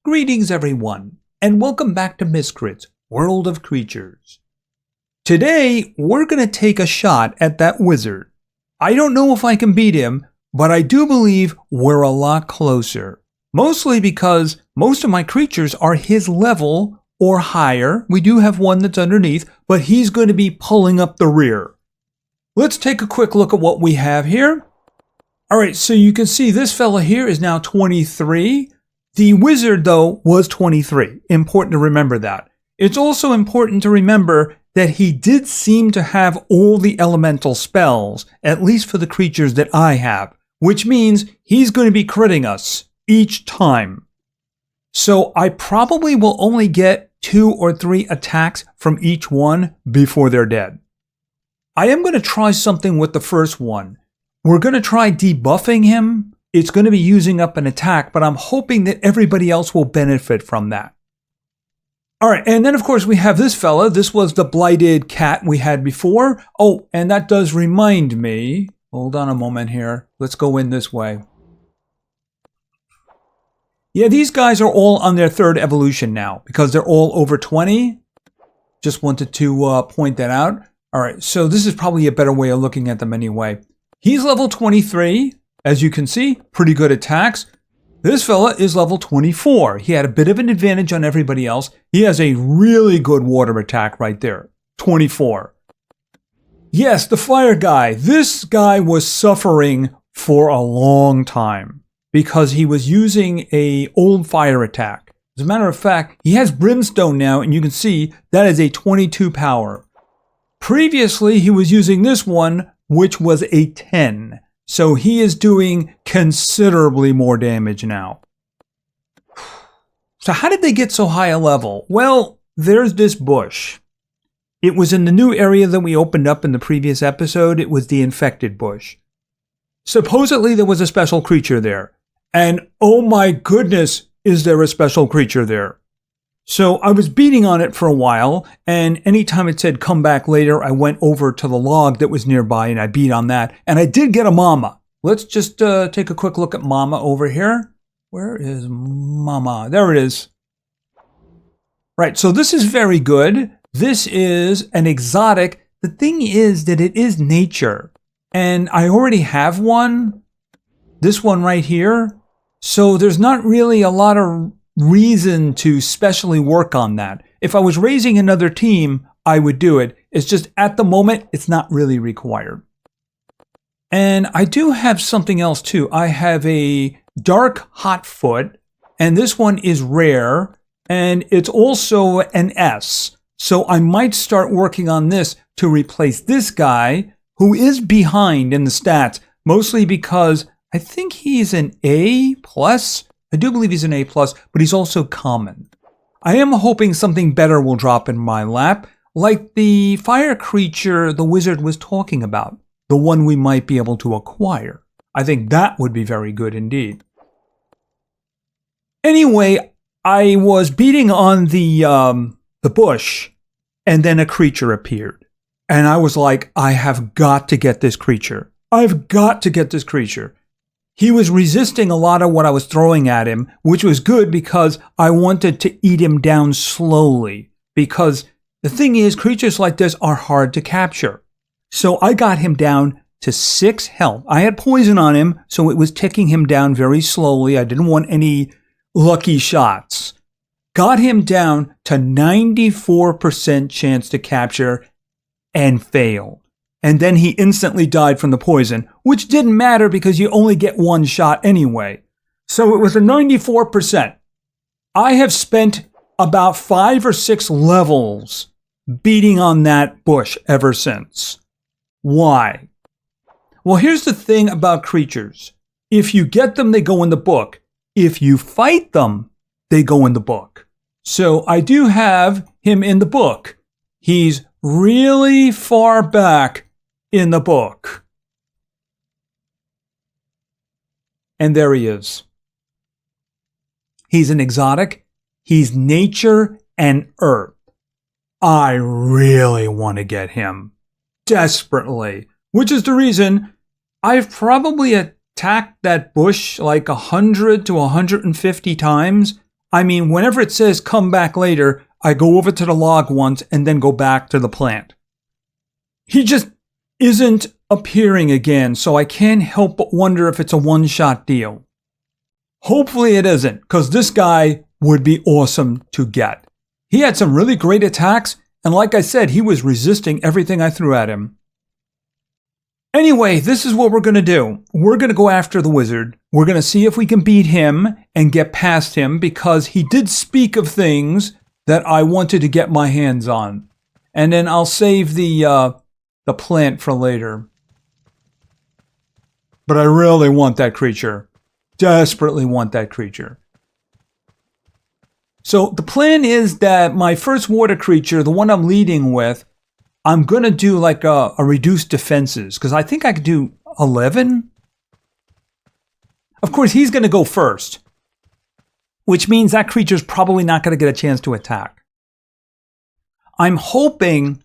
Greetings everyone, and welcome back to Miscrits, World of Creatures. Today, we're going to take a shot at that wizard. I don't know if I can beat him, but I do believe we're a lot closer. Mostly because most of my creatures are his level or higher. We do have one that's underneath, but he's going to be pulling up the rear. Let's take a quick look at what we have here. Alright, so you can see this fella here is now 23. The wizard, though, was 23. Important to remember that. It's also important to remember that he did seem to have all the elemental spells, at least for the creatures that I have, which means he's going to be critting us each time. So I probably will only get 2 or 3 attacks from each one before they're dead. I am going to try something with the first one. We're going to try debuffing him. It's going to be using up an attack, but I'm hoping that everybody else will benefit from that. Alright, and then of course we have this fella. This was the blighted cat we had before. Oh, and that does remind me. Hold on a moment here. Let's go in this way. Yeah, these guys are all on their 3rd evolution now because they're all over 20. Just wanted to point that out. Alright, so this is probably a better way of looking at them anyway. He's level 23. As you can see, pretty good attacks. This fella is level 24. He had a bit of an advantage on everybody else. He has a really good water attack right there. 24. Yes, the fire guy. This guy was suffering for a long time because he was using an old fire attack. As a matter of fact, he has brimstone now, and you can see that is a 22 power. Previously, he was using this one, which was a 10. So he is doing considerably more damage now. So how did they get so high a level? Well, there's this bush. It was in the new area that we opened up in the previous episode. It was the infected bush. Supposedly there was a special creature there. And oh my goodness, is there a special creature there? So I was beating on it for a while, and anytime it said come back later, I went over to the log that was nearby and I beat on that. And I did get a mama. Let's just take a quick look at mama over here. Where is mama? There it is. Right, so this is very good. This is an exotic. The thing is that it is nature. And I already have one. This one right here. So there's not really a lot of reason to specially work on that. If I was raising another team, I would do it. It's just at the moment, it's not really required. And I do have something else too. I have a dark hotfoot, and this one is rare, and it's also an S. So I might start working on this to replace this guy who is behind in the stats, mostly because I think he's an A+. I do believe he's an A+, but he's also common. I am hoping something better will drop in my lap, like the fire creature the wizard was talking about, the one we might be able to acquire. I think that would be very good indeed. Anyway, I was beating on the bush, and then a creature appeared. And I was like, I have got to get this creature. I've got to get this creature. He was resisting a lot of what I was throwing at him, which was good because I wanted to eat him down slowly. Because the thing is, creatures like this are hard to capture. So I got him down to 6 health. I had poison on him, so it was ticking him down very slowly. I didn't want any lucky shots. Got him down to 94% chance to capture and failed. And then he instantly died from the poison, which didn't matter because you only get 1 shot anyway. So it was a 94%. I have spent about 5 or 6 levels beating on that bush ever since. Why? Well, here's the thing about creatures. If you get them, they go in the book. If you fight them, they go in the book. So I do have him in the book. He's really far back in the book. And there he is. He's an exotic. He's nature and earth. I really want to get him. Desperately. Which is the reason I've probably attacked that bush like 100 to 150 times. I mean, whenever it says come back later, I go over to the log once and then go back to the plant. He just isn't appearing again, so I can't help but wonder if it's a one-shot deal. Hopefully it isn't, because this guy would be awesome to get. He had some really great attacks, and like I said, he was resisting everything I threw at him. Anyway, this is what we're going to do. We're going to go after the wizard. We're going to see if we can beat him and get past him, because he did speak of things that I wanted to get my hands on. And then I'll save the plant for later. But I really want that creature. Desperately want that creature. So the plan is that my first water creature, the one I'm leading with, I'm going to do like a reduced defenses, because I think I could do 11. Of course, he's going to go first, which means that creature's probably not going to get a chance to attack. I'm hoping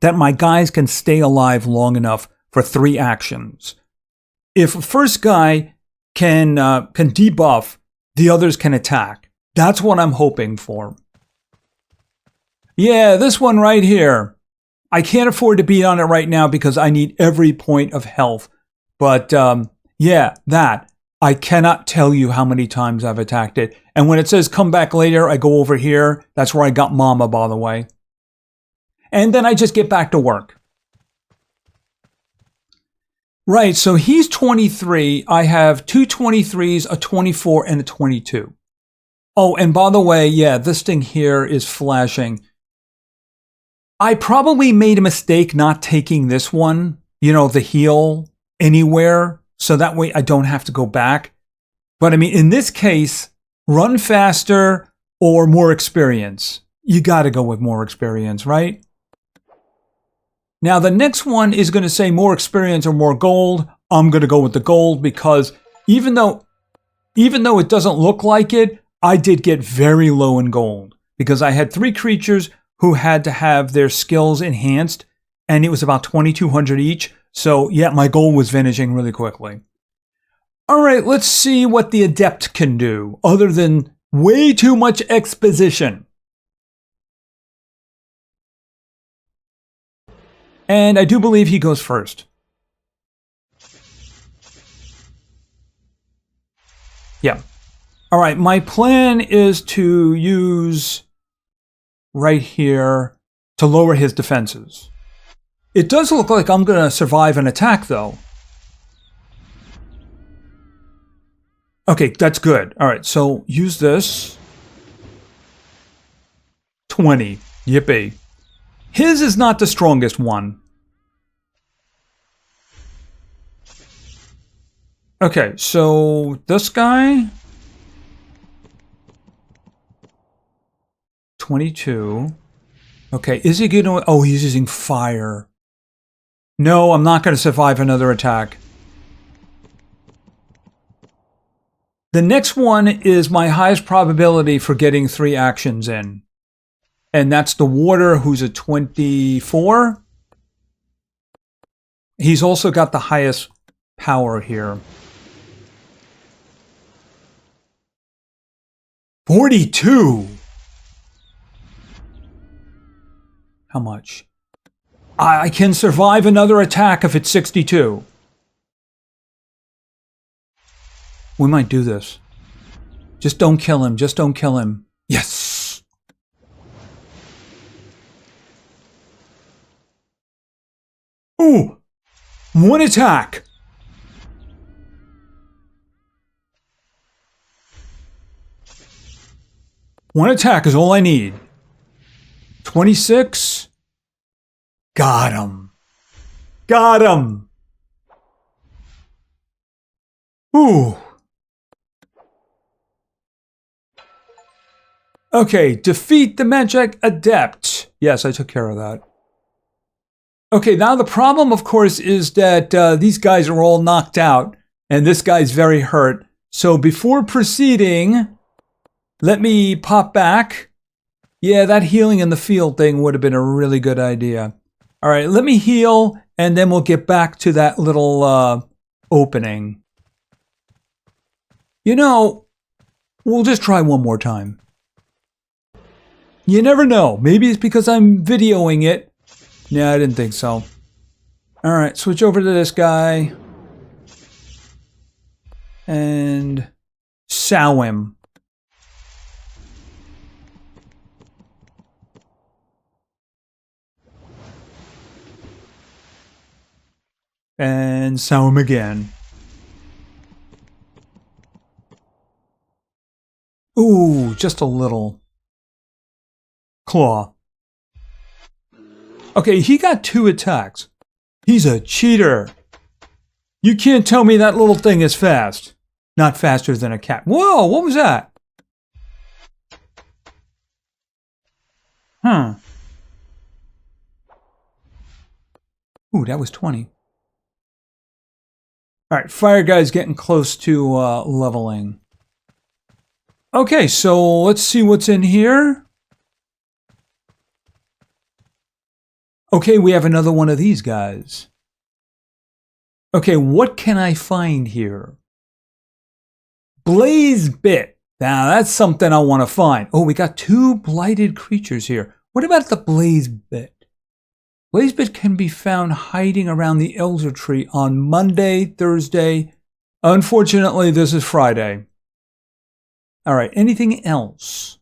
that my guys can stay alive long enough for 3 actions. If the first guy can debuff, the others can attack. That's what I'm hoping for. Yeah, this one right here. I can't afford to beat on it right now because I need every point of health. But yeah, that. I cannot tell you how many times I've attacked it. And when it says come back later, I go over here. That's where I got Mama, by the way. And then I just get back to work. Right, so he's 23. I have 2 23s, a 24, and a 22. Oh, and by the way, yeah, this thing here is flashing. I probably made a mistake not taking this one, you know, the heal anywhere, so that way I don't have to go back. But I mean, in this case, run faster or more experience. You got to go with more experience, right? Now, the next one is going to say more experience or more gold. I'm going to go with the gold because even though it doesn't look like it, I did get very low in gold because I had 3 creatures who had to have their skills enhanced, and it was about 2,200 each. So, yeah, my gold was vanishing really quickly. All right, let's see what the Adept can do other than way too much exposition. And I do believe he goes first. Yeah. All right, my plan is to use right here to lower his defenses. It does look like I'm going to survive an attack, though. Okay, that's good. All right, so use this. 20. Yippee. His is not the strongest one. Okay, so this guy... 22. Okay, is he gonna... Oh, he's using fire. No, I'm not going to survive another attack. The next one is my highest probability for getting 3 actions in. And that's the water, who's a 24. He's also got the highest power here. 42! How much? I can survive another attack if it's 62. We might do this. Just don't kill him. Just don't kill him. Yes! Ooh! 1 attack! One attack is all I need. 26. Got him. Got him. Ooh. Okay, defeat the Magic Adept. Yes, I took care of that. Okay, now the problem, of course, is that these guys are all knocked out, and this guy's very hurt. So before proceeding, let me pop back. Yeah, that healing in the field thing would have been a really good idea. All right, let me heal, and then we'll get back to that little opening. You know, We'll just try one more time. You never know. Maybe it's because I'm videoing it. Yeah, I didn't think so. Alright, switch over to this guy. And sow him. And sow him again. Ooh, just a little. Claw. Okay, he got 2 attacks. He's a cheater. You can't tell me that little thing is fast. Not faster than a cat. Whoa, what was that? Huh. Ooh, that was 20. Alright, fire guy's getting close to leveling. Okay, so let's see what's in here. Okay, we have another one of these guys. Okay, what can I find here? Blaze bit. Now that's something I want to find. Oh, we got 2 blighted creatures here. What about the blaze bit? Blaze bit can be found hiding around the elder tree on Monday, Thursday. Unfortunately, this is Friday. All right, anything else?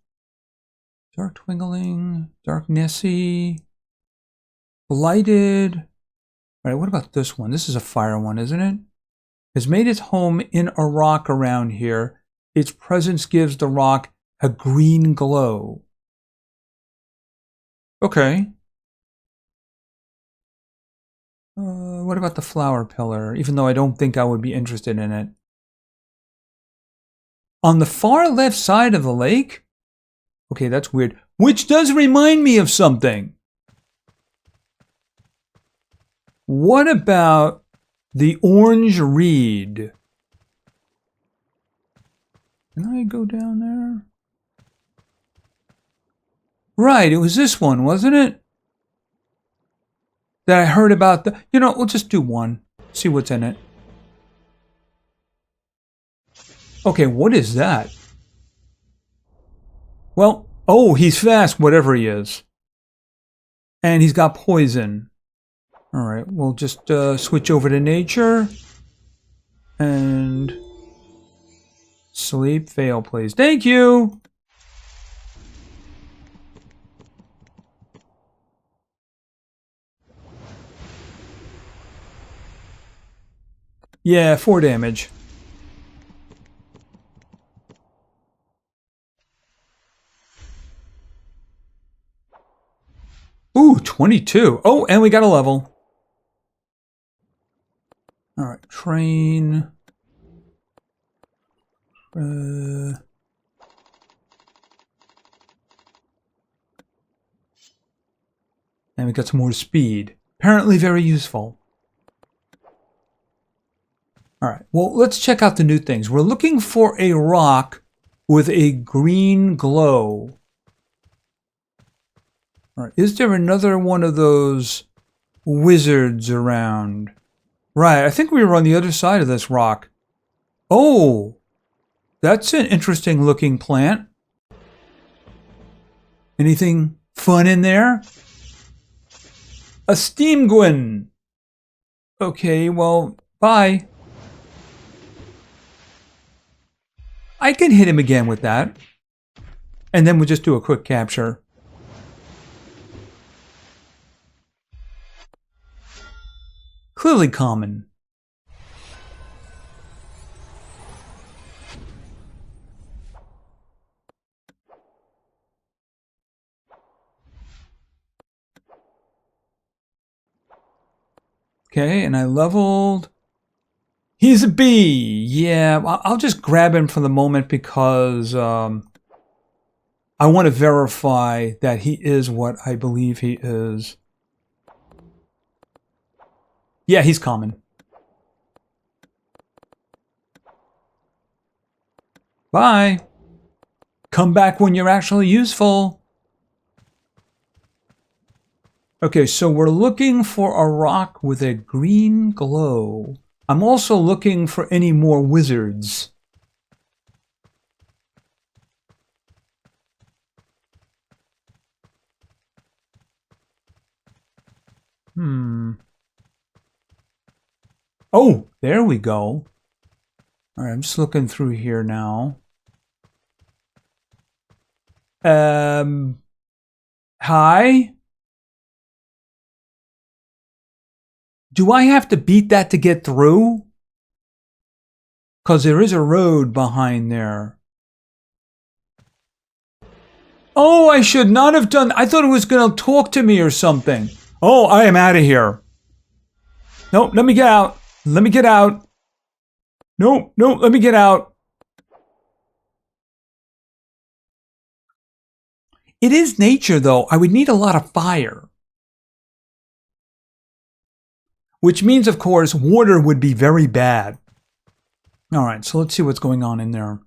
Dark Twinkling, Dark Nessie, Blighted. All right, what about this one? This is a fire one, isn't it? Has made its home in a rock around here. Its presence gives the rock a green glow. Okay. What about the flower pillar? Even though I don't think I would be interested in it. On the far left side of the lake? Okay, that's weird. Which does remind me of something. What about the orange reed? Can I go down there? Right, it was this one, wasn't it? That I heard about the... You know, we'll just do one. See what's in it. Okay, what is that? Well, oh, he's fast, whatever he is. And he's got poison. Alright, we'll just switch over to nature. And... sleep, fail, please. Thank you! Yeah, 4 damage. Ooh, 22. Oh, and we got a level. Alright, train. And we got some more speed. Apparently very useful. Alright, well, let's check out the new things. We're looking for a rock with a green glow. Alright, is there another one of those wizards around? Right, I think we were on the other side of this rock. Oh! That's an interesting looking plant. Anything fun in there? A steamgwin! Okay, well, bye. I can hit him again with that. And then we'll just do a quick capture. Clearly common. Okay, and I leveled. He's a bee. Yeah, I'll just grab him for the moment because I want to verify that he is what I believe he is. Yeah, he's common. Bye. Come back when you're actually useful. Okay, so we're looking for a rock with a green glow. I'm also looking for any more wizards. Oh, there we go. All right, I'm just looking through here now. Hi? Do I have to beat that to get through? Because there is a road behind there. Oh, I should not have done... I thought it was going to talk to me or something. Oh, I am out of here. No, let me get out. Let me get out. No, let me get out. It is nature, though. I would need a lot of fire. Which means, of course, water would be very bad. All right, so let's see what's going on in there.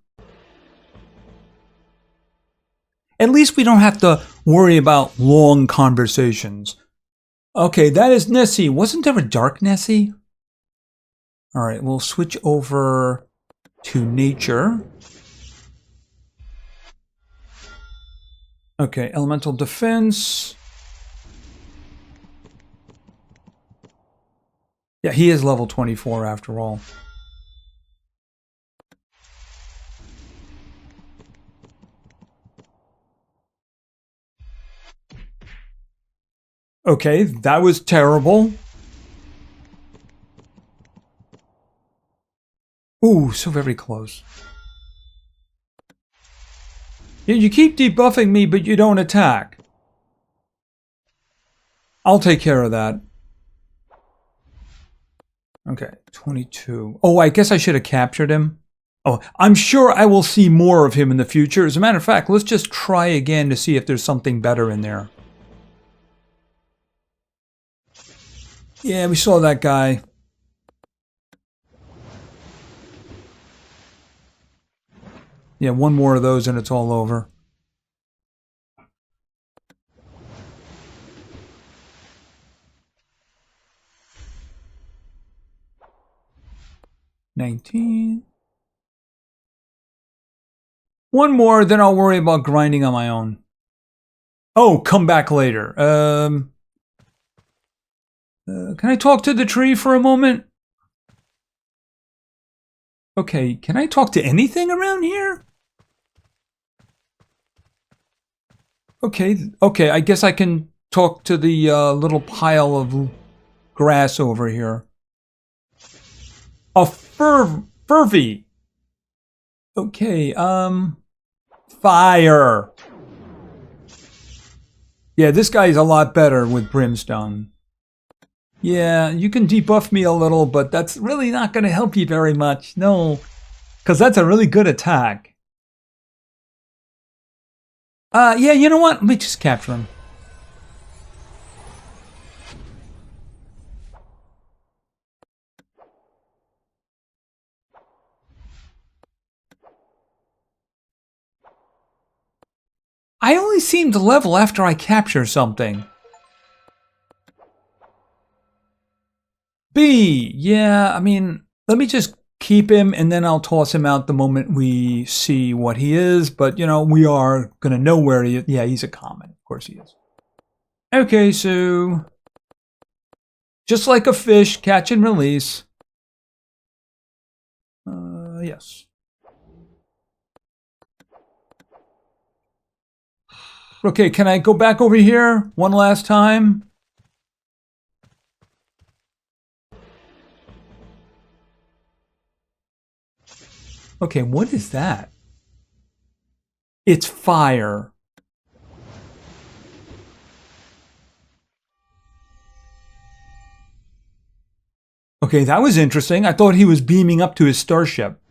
At least we don't have to worry about long conversations. Okay, that is Nessie. Wasn't there a dark Nessie? All right, we'll switch over to nature. Okay, elemental defense. Yeah, he is level 24 after all. Okay, that was terrible. Ooh, so very close. Yeah, you keep debuffing me, but you don't attack. I'll take care of that. Okay, 22. Oh, I guess I should have captured him. Oh, I'm sure I will see more of him in the future. As a matter of fact, let's just try again to see if there's something better in there. Yeah, we saw that guy. Yeah, one more of those and it's all over. $19. One more, then I'll worry about grinding on my own. Oh, come back later. Can I talk to the tree for a moment? Okay, can I talk to anything around here? Okay, I guess I can talk to the little pile of grass over here. A Furvy. Okay, fire. Yeah, this guy's a lot better with brimstone. Yeah, you can debuff me a little, but that's really not going to help you very much. No, because that's a really good attack. Yeah, you know what? Let me just capture him. I only seem to level after I capture something. B, yeah, I mean, let me just keep him and then I'll toss him out the moment we see what he is. But, you know, we are going to know where he is. Yeah, he's a common. Of course he is. Okay, so just like a fish, catch and release. Yes. Okay, can I go back over here one last time? Okay, what is that? It's fire. Okay, that was interesting. I thought he was beaming up to his starship.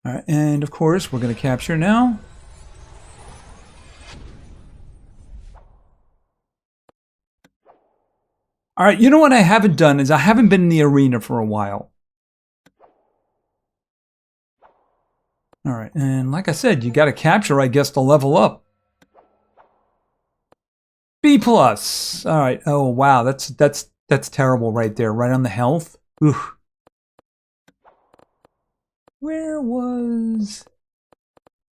All right, and of course, we're going to capture now. All right, you know what I haven't done is I haven't been in the arena for a while. All right, and like I said, you got to capture, I guess, to level up. B+. All right. Oh wow, that's terrible right there, right on the health. Oof. Where was?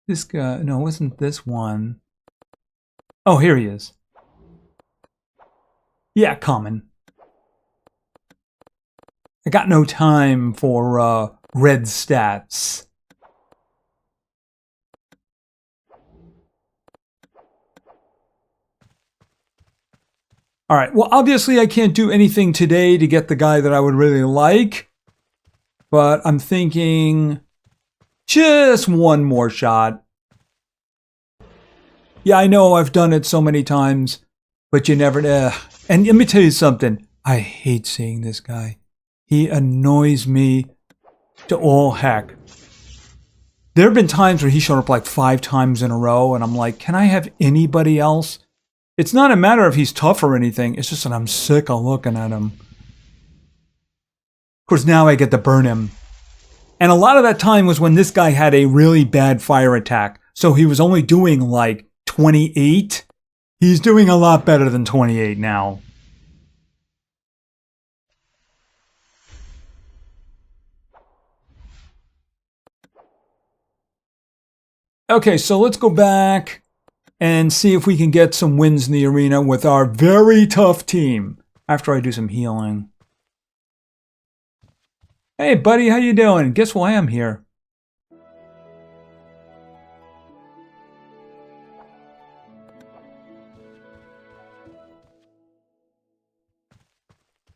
This guy, no, it wasn't this one. Oh, here he is. Yeah, common. I got no time for red stats. All right, well, obviously I can't do anything today to get the guy that I would really like, but I'm thinking just one more shot. Yeah, I know I've done it so many times, but you never... And let me tell you something. I hate seeing this guy. He annoys me to all heck. There have been times where he showed up like 5 times in a row, and I'm like, can I have anybody else? It's not a matter of he's tough or anything. It's just that I'm sick of looking at him. Of course, now I get to burn him. And a lot of that time was when this guy had a really bad fire attack. So he was only doing like 28. He's doing a lot better than 28 now. Okay, so let's go back and see if we can get some wins in the arena with our very tough team after I do some healing. Hey, buddy, how you doing? Guess why I'm here?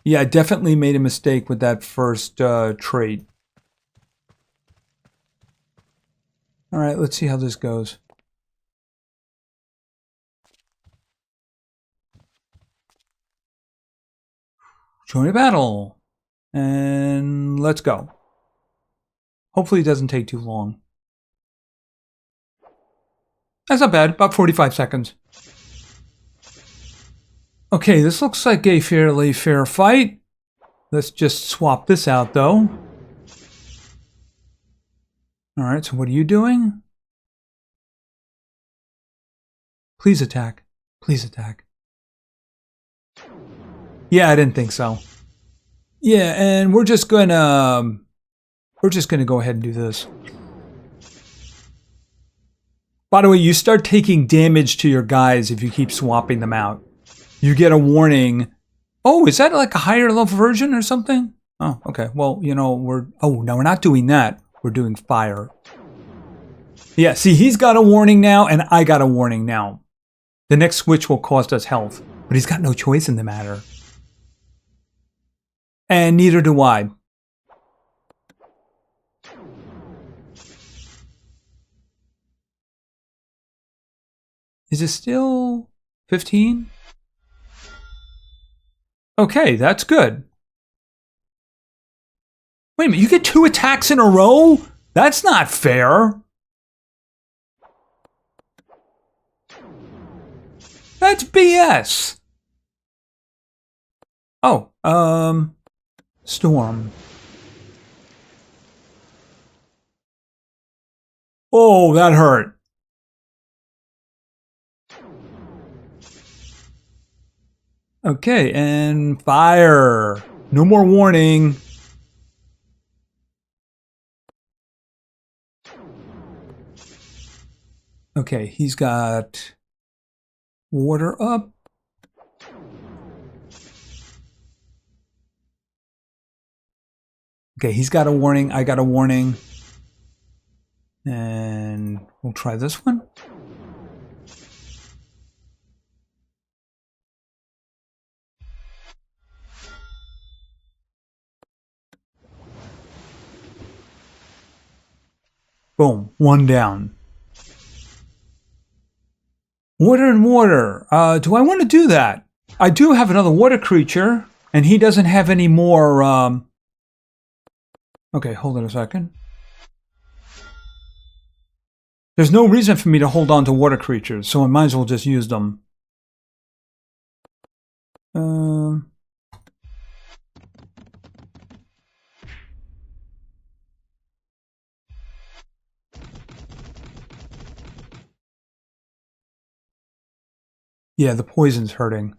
Yeah, I definitely made a mistake with that first trait. All right, let's see how this goes. Join a battle. And let's go. Hopefully it doesn't take too long. That's not bad, about 45 seconds. Okay, this looks like a fairly fair fight. Let's just swap this out, though. Alright, so what are you doing? Please attack. Please attack. Yeah, I didn't think so. Yeah, and we're just gonna go ahead and do this. By the way, you start taking damage to your guys if you keep swapping them out. You get a warning. Oh, is that like a higher level version or something? Oh, okay. Well, you know, no, we're not doing that. We're doing fire. Yeah, see, he's got a warning now, and I got a warning now. The next switch will cost us health, but he's got no choice in the matter. And neither do I. Is it still 15? Okay, that's good. Wait a minute, you get 2 attacks in a row? That's not fair. That's BS. Oh, Storm. Oh, that hurt. Okay, and fire. No more warning. Okay, he's got water up. Okay, he's got a warning. I got a warning. And we'll try this one. Boom, 1 down. Water and water. Do I want to do that? I do have another water creature, and he doesn't have any more, Okay, hold on a second. There's no reason for me to hold on to water creatures, so I might as well just use them. Yeah, the poison's hurting.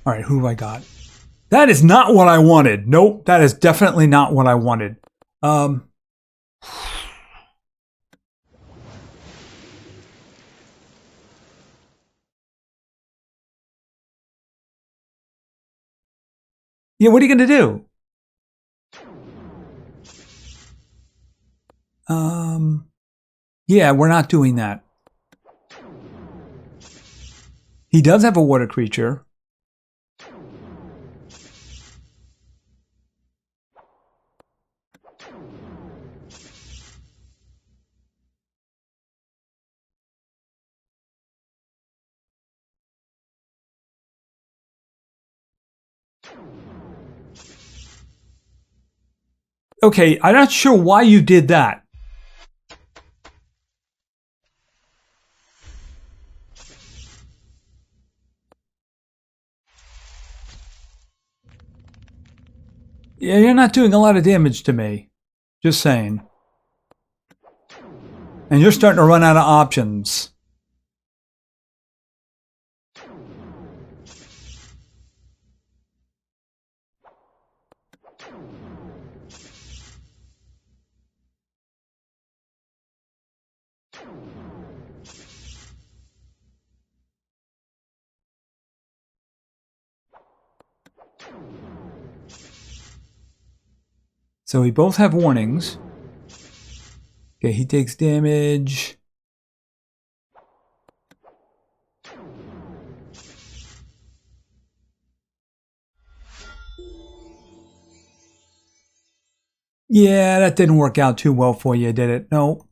All right, who have I got? That is not what I wanted. Nope, that is definitely not what I wanted. Yeah, what are you going to do? Yeah, we're not doing that. He does have a water creature. Okay, I'm not sure why you did that. Yeah, you're not doing a lot of damage to me. Just saying. And you're starting to run out of options. So we both have warnings. Okay, he takes damage. Yeah, that didn't work out too well for you, did it? No.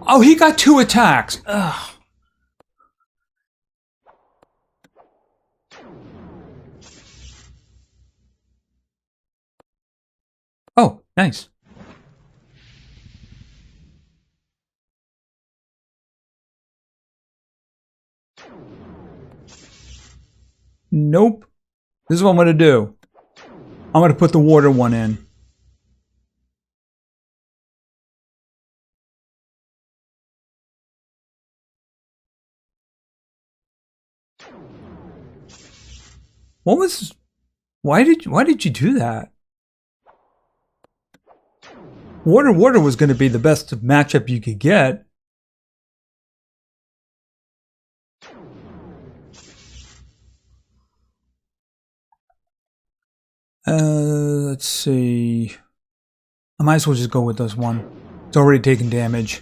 Oh, he got 2 attacks. Ugh. Oh, nice. Nope. This is what I'm going to do. I'm going to put the water one in. What was... Why did you do that? Water was going to be the best matchup you could get. Let's see. I might as well just go with this one. It's already taken damage.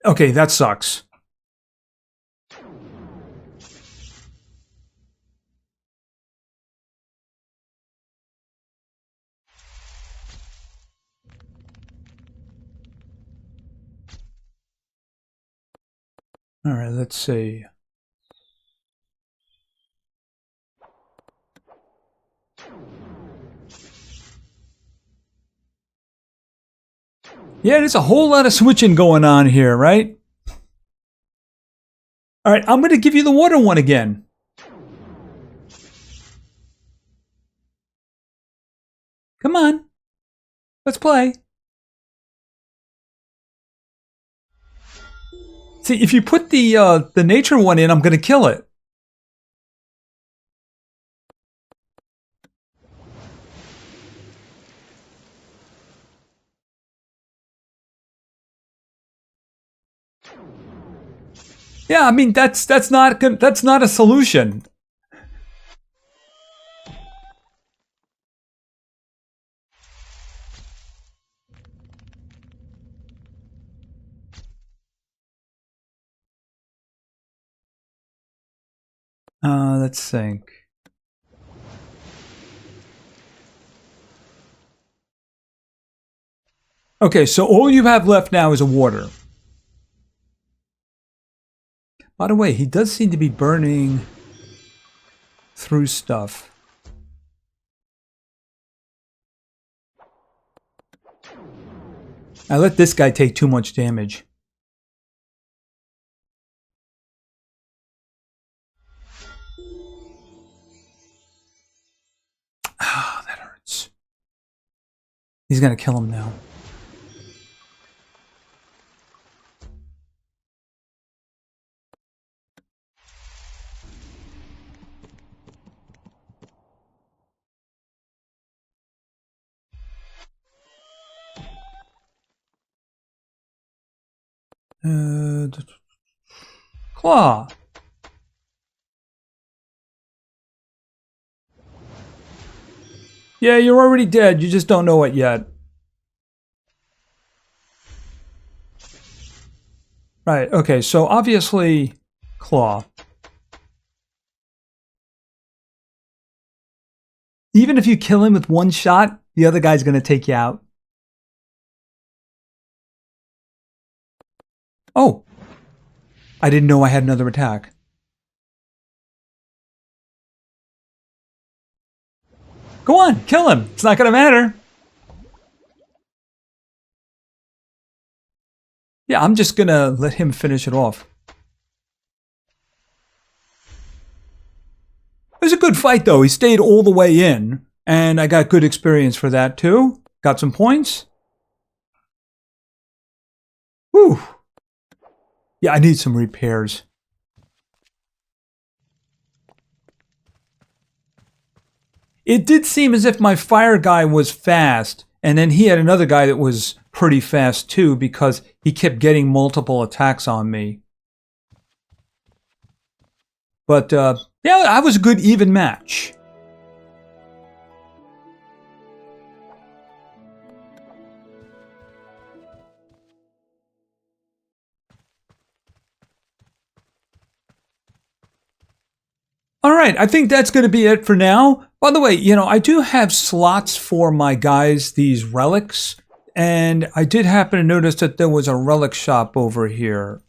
Okay, that sucks. All right, let's see. Yeah, there's a whole lot of switching going on here, right? All right, I'm going to give you the water one again. Come on. Let's play. See, if you put the nature one in, I'm going to kill it. Yeah, I mean that's not a solution. Let's think. Okay, so all you have left now is a water. By the way, he does seem to be burning through stuff. I let this guy take too much damage. Ah, that hurts. He's gonna kill him now. Claw. Yeah, you're already dead. You just don't know it yet. Right, okay, so obviously, Claw. Even if you kill him with one shot, the other guy's going to take you out. Oh! I didn't know I had another attack. Go on, kill him. It's not going to matter. Yeah, I'm just going to let him finish it off. It was a good fight, though. He stayed all the way in, and I got good experience for that, too. Got some points. Whew. Yeah, I need some repairs. It did seem as if my fire guy was fast, and then he had another guy that was pretty fast, too, because he kept getting multiple attacks on me. But, yeah, that was a good even match. Alright, I think that's going to be it for now. By the way, you know, I do have slots for my guys, these relics. And I did happen to notice that there was a relic shop over here.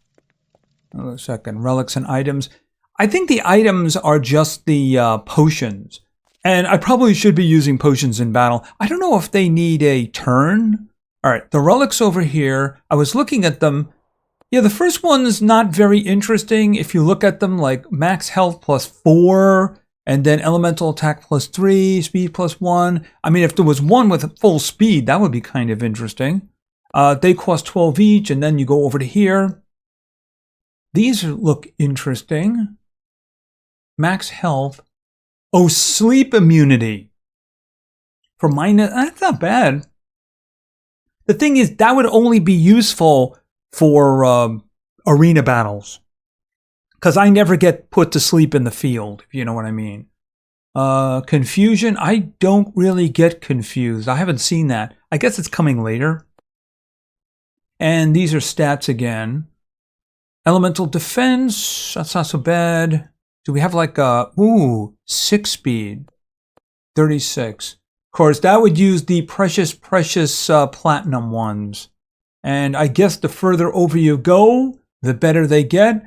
Hold on a second, relics and items. I think the items are just the potions. And I probably should be using potions in battle. I don't know if they need a turn. Alright, the relics over here, I was looking at them. Yeah, the first one's not very interesting. If you look at them, like max health +4, and then elemental attack +3, speed +1. I mean, if there was one with full speed, that would be kind of interesting. They cost 12 each, and then you go over to here. These look interesting. Max health. Oh, sleep immunity. For minus, that's not bad. The thing is, that would only be useful for arena battles. Because I never get put to sleep in the field, if you know what I mean. Confusion, I don't really get confused. I haven't seen that. I guess it's coming later. And these are stats again. Elemental defense, that's not so bad. Do we have like a, 6 speed. 36. Of course, that would use the precious platinum ones. And I guess the further over you go, the better they get.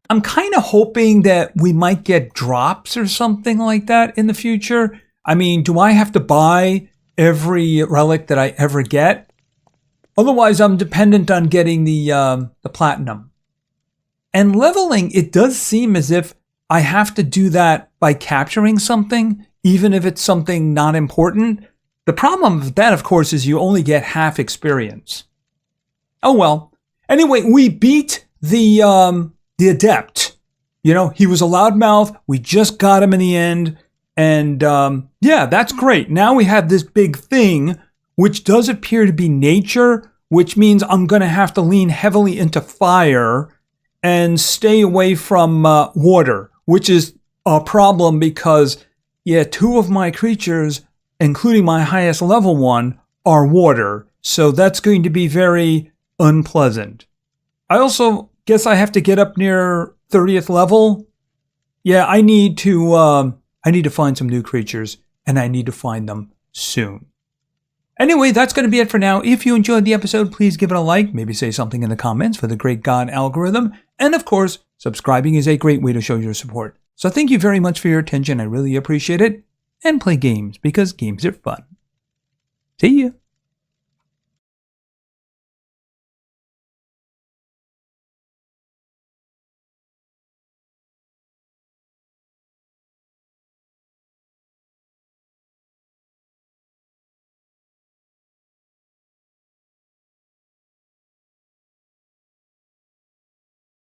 I'm kind of hoping that we might get drops or something like that in the future. I mean, do I have to buy every relic that I ever get? Otherwise, I'm dependent on getting the platinum. And leveling, it does seem as if I have to do that by capturing something, even if it's something not important. The problem with that, of course, is you only get half experience. Oh well. Anyway, we beat the Adept. You know, he was a loudmouth. We just got him in the end. And yeah, that's great. Now we have this big thing, which does appear to be nature, which means I'm going to have to lean heavily into fire and stay away from water, which is a problem because, yeah, 2 of my creatures, including my highest level one, are water. So that's going to be very unpleasant. I also guess I have to get up near 30th level. Yeah, I need to find some new creatures, and I need to find them soon. Anyway, that's going to be it for now. If you enjoyed the episode, please give it a like, maybe say something in the comments for the great God algorithm, and of course, subscribing is a great way to show your support. So thank you very much for your attention, I really appreciate it, and play games, because games are fun. See ya!